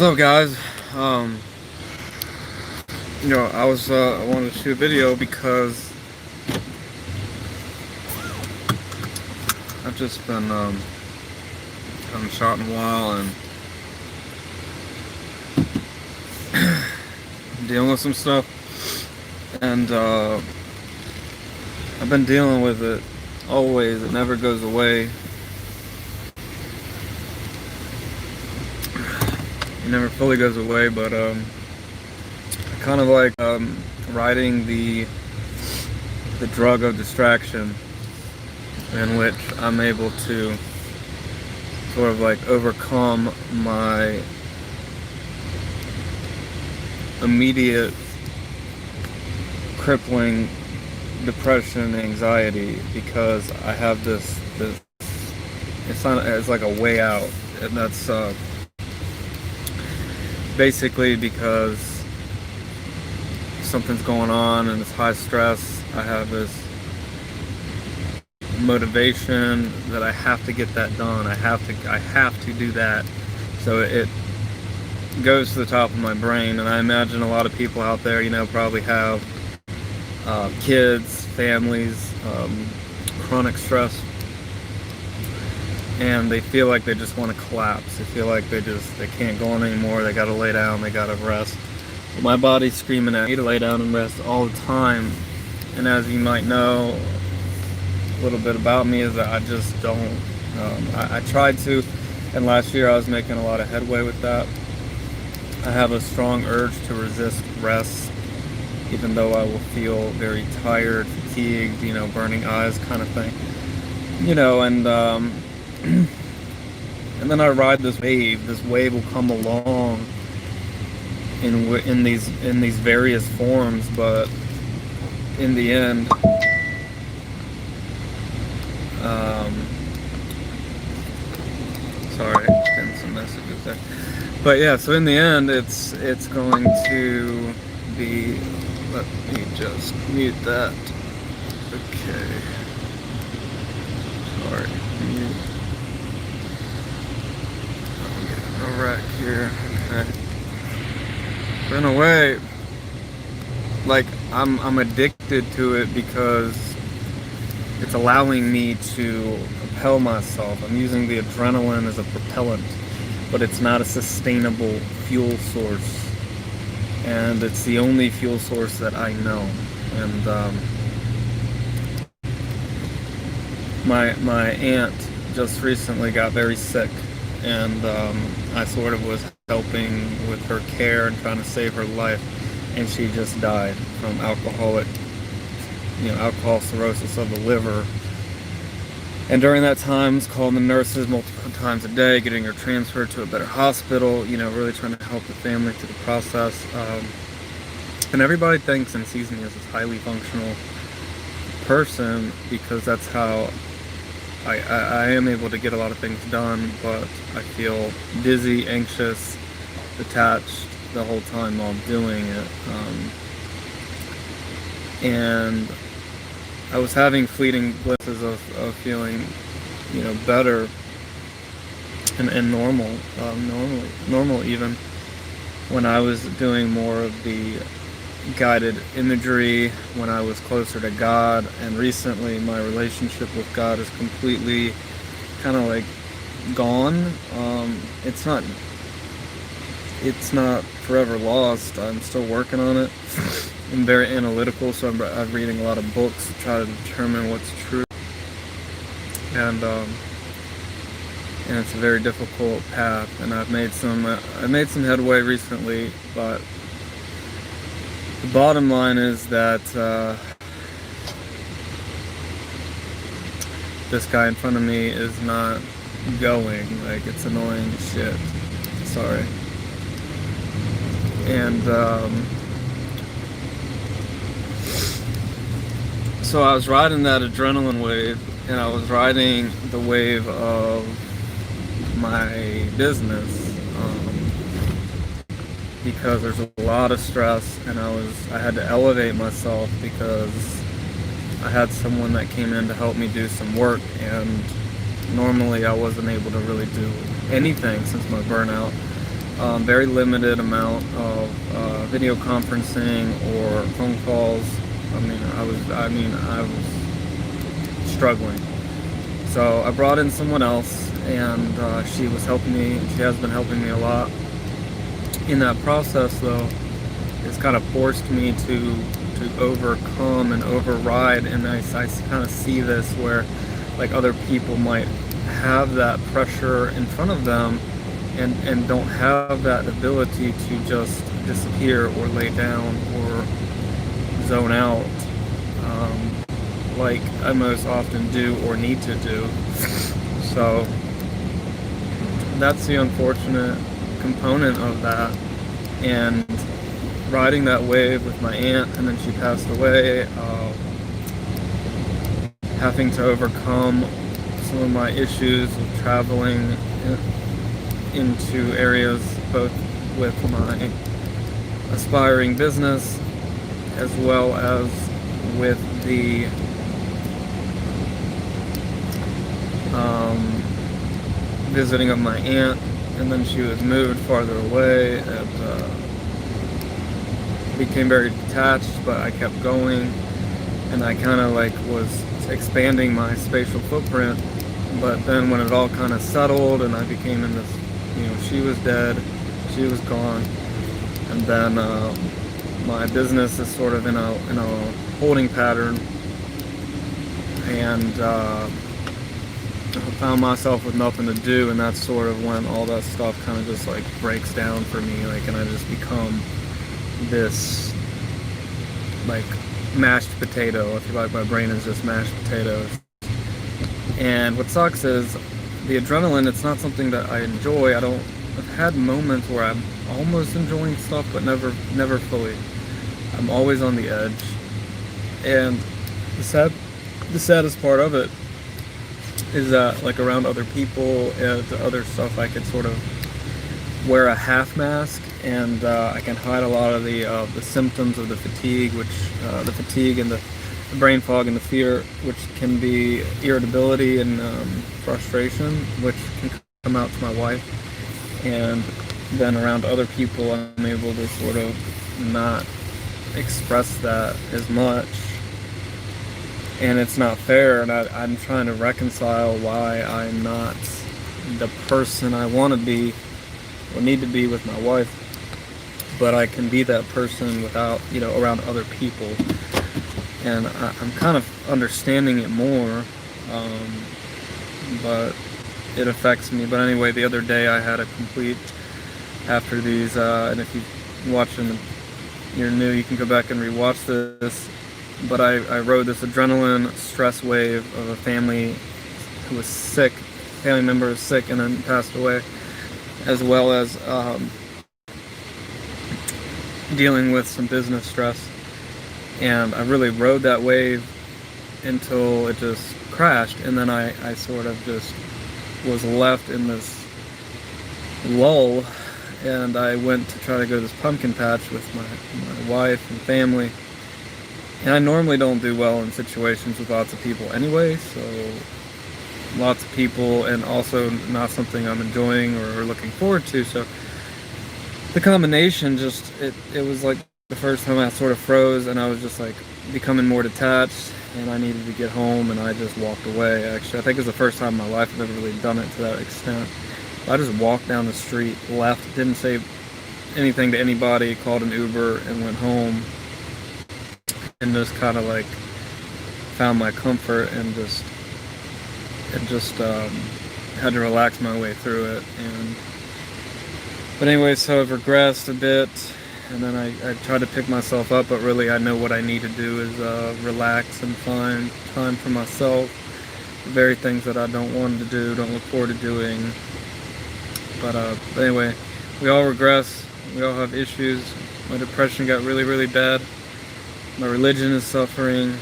What's up, guys? Um, I wanted to shoot a video because I've just been haven't shot in a while and dealing with some stuff, and I've been dealing with it always. It never goes away. It never fully goes away, but I kind of like riding the drug of distraction, in which I'm able to sort of like overcome my immediate crippling depression and anxiety, because I have this it's like a way out, and that's basically because something's going on and it's high stress. I have this motivation that I have to get that done. I have to do that. So it goes to the top of my brain, and I imagine a lot of people out there, probably have kids, families, chronic stress, and they feel like they just want to collapse. They feel like they can't go on anymore. They gotta lay down, they gotta rest. But my body's screaming at me to lay down and rest all the time. And as you might know, a little bit about me is that I just don't. I tried to, and last year I was making a lot of headway with that. I have a strong urge to resist rest, even though I will feel very tired, fatigued, burning eyes kind of thing. And then I ride this wave. This wave will come along in these various forms, but in the end, sorry, getting some messages there. But yeah, so in the end, it's going to be. Let me just mute that. Okay. Sorry. Mute. I'm getting a wreck here. Okay. In a way, like I'm addicted to it because it's allowing me to propel myself. I'm using the adrenaline as a propellant, but it's not a sustainable fuel source, and it's the only fuel source that I know. And my aunt just recently got very sick, and I sort of was helping with her care and trying to save her life, and she just died from alcohol cirrhosis of the liver. And during that time, I was calling the nurses multiple times a day, getting her transferred to a better hospital, really trying to help the family through the process. And everybody thinks and sees me as this highly functional person, because that's how I am able to get a lot of things done, but I feel dizzy, anxious, detached the whole time while I'm doing it. And I was having fleeting glimpses of feeling, better and normal even, when I was doing more of the guided imagery, when I was closer to God. And recently my relationship with God is completely kind of like gone. It's not forever lost. I'm still working on it. I'm very analytical, so I'm reading a lot of books to try to determine what's true. And it's a very difficult path, and I've made some headway recently, but the bottom line is that this guy in front of me is not going. Like, it's annoying as shit. Sorry. And so I was riding that adrenaline wave, and I was riding the wave of my business, because there's a lot of stress, and I had to elevate myself because I had someone that came in to help me do some work, and normally I wasn't able to really do anything since my burnout. very limited amount of video conferencing or phone calls. I was struggling. So I brought in someone else, and she was helping me. She has been helping me a lot. In that process, though, it's kind of forced me to overcome and override. And I kind of see this where, like, other people might have that pressure in front of them, and don't have that ability to just disappear or lay down or zone out, like I most often do or need to do. So that's the unfortunate component of that. And riding that wave with my aunt, and then she passed away, having to overcome some of my issues of traveling into areas both with my aspiring business as well as with the visiting of my aunt, and then she was moved farther away. It became very detached, but I kept going, and I kind of like was expanding my spatial footprint. But then when it all kind of settled and I became in this, she was dead, she was gone, and then my business is sort of in a holding pattern, and I found myself with nothing to do, and that's sort of when all that stuff kind of just like breaks down for me, like, and I just become this like mashed potato. I feel like my brain is just mashed potatoes. And what sucks is the adrenaline. It's not something that I enjoy. I've had moments where I'm almost enjoying stuff, but never fully. I'm always on the edge. And the saddest part of it is that, like, around other people and other stuff, I could sort of wear a half mask, and I can hide a lot of the symptoms of the fatigue, the fatigue and the brain fog and the fear, which can be irritability and frustration, which can come out to my wife. And then around other people, I'm able to sort of not express that as much. And it's not fair, and I'm trying to reconcile why I'm not the person I want to be or need to be with my wife, but I can be that person without, around other people. And I'm kind of understanding it more, but it affects me. But anyway, the other day I had a complete, after these, and if you're watching, you're new, you can go back and rewatch this. But I rode this adrenaline stress wave of a family who was sick, family member was sick and then passed away, as well as dealing with some business stress. And I really rode that wave until it just crashed, and then I sort of just was left in this lull, and I went to try to go to this pumpkin patch with my wife and family. And I normally don't do well in situations with lots of people anyway, so lots of people, and also not something I'm enjoying or looking forward to. So the combination just, it was like the first time I sort of froze, and I was just like becoming more detached, and I needed to get home, and I just walked away. Actually, I think it was the first time in my life I've ever really done it to that extent. I just walked down the street, left, didn't say anything to anybody, called an Uber, and went home. And just kind of like found my comfort, and just had to relax my way through it. But anyway, so I've regressed a bit, and then I tried to pick myself up, but really I know what I need to do is relax and find time for myself, the very things that I don't want to do, don't look forward to doing. But anyway, we all regress, we all have issues. My depression got really, really bad. My religion is suffering,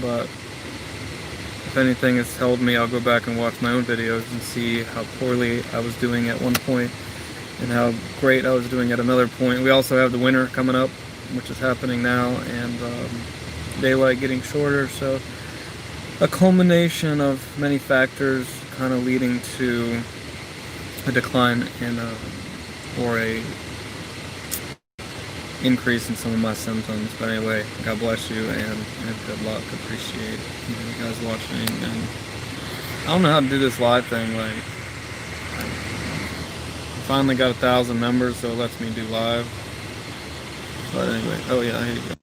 but if anything has held me, I'll go back and watch my own videos and see how poorly I was doing at one point and how great I was doing at another point. We also have the winter coming up, which is happening now, and daylight getting shorter, so a culmination of many factors kind of leading to a decline in or a increase in some of my symptoms. But anyway, God bless you and good luck. Appreciate you guys watching. And I don't know how to do this live thing. Like, I finally got 1,000 members, so it lets me do live. But anyway, oh yeah, here you go.